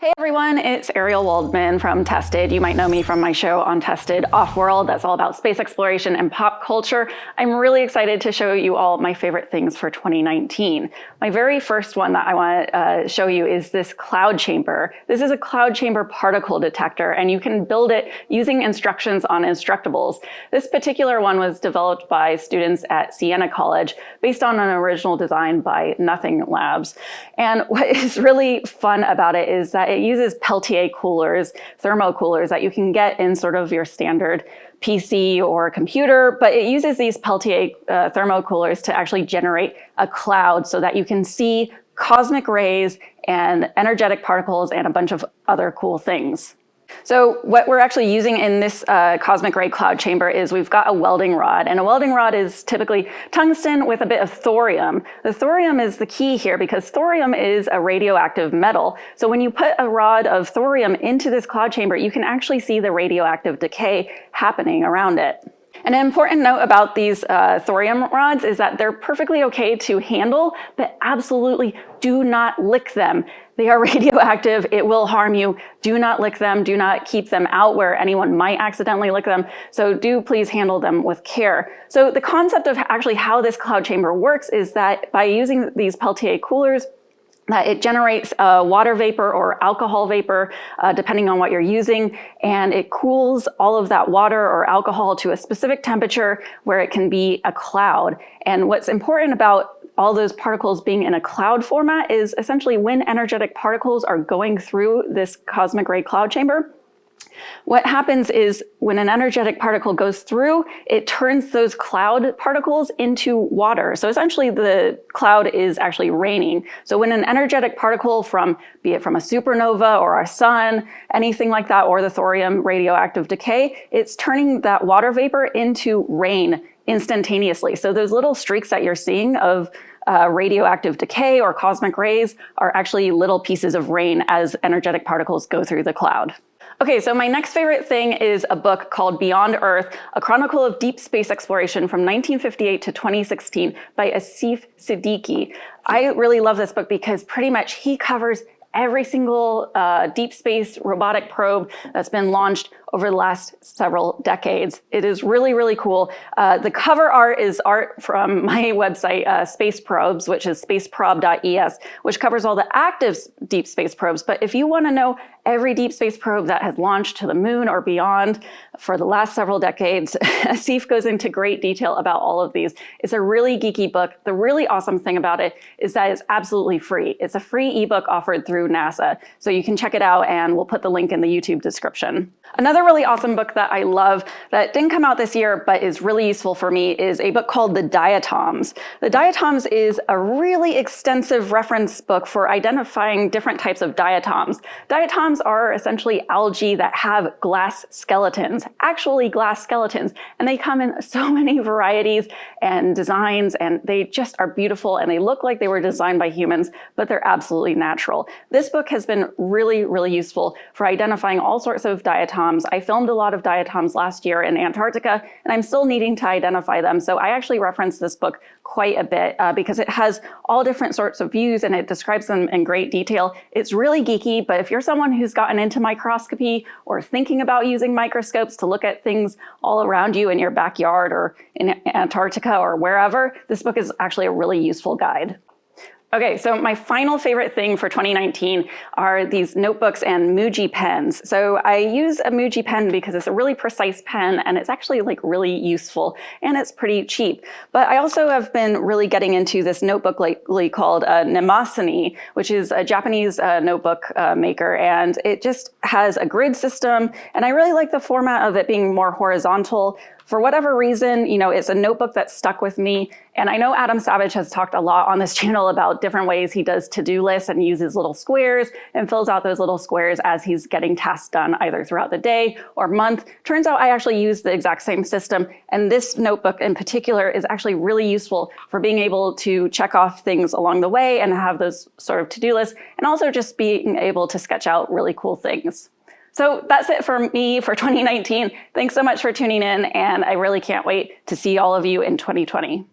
Hey everyone, it's Ariel Waldman from Tested. You might know me from my show on Tested, Offworld. That's all about space exploration and pop culture. I'm really excited to show you all my favorite things for 2019. My very first one that I want to show you is this cloud chamber. This is a cloud chamber particle detector, and you can build it using instructions on Instructables. This particular one was developed by students at Siena College based on an original design by Nothing Labs. And what is really fun about it is that it uses Peltier coolers, thermocoolers that you can get in sort of your standard PC or computer, but it uses these Peltier thermocoolers to actually generate a cloud so that you can see cosmic rays and energetic particles and a bunch of other cool things. So what we're actually using in this cosmic ray cloud chamber is we've got a welding rod, and a welding rod is typically tungsten with a bit of thorium. The thorium is the key here because thorium is a radioactive metal. So when you put a rod of thorium into this cloud chamber, you can actually see the radioactive decay happening around it. And an important note about these thorium rods is that they're perfectly okay to handle, but absolutely do not lick them. They are radioactive. It will harm you. Do not lick them. Do not keep them out where anyone might accidentally lick them. So do please handle them with care. So the concept of actually how this cloud chamber works is that by using these Peltier coolers, that it generates water vapor or alcohol vapor, depending on what you're using, and it cools all of that water or alcohol to a specific temperature where it can be a cloud. And what's important about all those particles being in a cloud format is essentially when energetic particles are going through this cosmic ray cloud chamber, what happens is when an energetic particle goes through, it turns those cloud particles into water. So essentially the cloud is actually raining. So when an energetic particle be it from a supernova or a sun, anything like that, or the thorium radioactive decay, it's turning that water vapor into rain instantaneously. So those little streaks that you're seeing of radioactive decay or cosmic rays are actually little pieces of rain as energetic particles go through the cloud. Okay, so my next favorite thing is a book called Beyond Earth, A Chronicle of Deep Space Exploration from 1958 to 2016 by Asif Siddiqui. I really love this book because pretty much he covers every single deep space robotic probe that's been launched over the last several decades. It is really, really cool. The cover art is art from my website, Space Probes, which is spaceprob.es, which covers all the active deep space probes. But if you want to know every deep space probe that has launched to the moon or beyond for the last several decades, Asif goes into great detail about all of these. It's a really geeky book. The really awesome thing about it is that it's absolutely free. It's a free ebook offered through NASA. So you can check it out, and we'll put the link in the YouTube description. Another really awesome book that I love that didn't come out this year but is really useful for me is a book called The Diatoms. The Diatoms is a really extensive reference book for identifying different types of diatoms. Diatoms are essentially algae that have glass skeletons, actually glass skeletons, and they come in so many varieties and designs, and they just are beautiful, and they look like they were designed by humans, but they're absolutely natural. This book has been really, really useful for identifying all sorts of diatoms. I filmed a lot of diatoms last year in Antarctica, and I'm still needing to identify them. So I actually reference this book quite a bit because it has all different sorts of views and it describes them in great detail. It's really geeky, but if you're someone who's gotten into microscopy or thinking about using microscopes to look at things all around you in your backyard or in Antarctica or wherever, this book is actually a really useful guide. Okay, so my final favorite thing for 2019 are these notebooks and Muji pens. So I use a Muji pen because it's a really precise pen and it's actually like really useful and it's pretty cheap. But I also have been really getting into this notebook lately called Mnemosyne, which is a Japanese notebook maker, and it just has a grid system, and I really like the format of it being more horizontal. For whatever reason, it's a notebook that stuck with me. And I know Adam Savage has talked a lot on this channel about different ways he does to-do lists and uses little squares and fills out those little squares as he's getting tasks done either throughout the day or month. Turns out I actually use the exact same system. And this notebook in particular is actually really useful for being able to check off things along the way and have those sort of to-do lists, and also just being able to sketch out really cool things. So that's it for me for 2019. Thanks so much for tuning in, and I really can't wait to see all of you in 2020.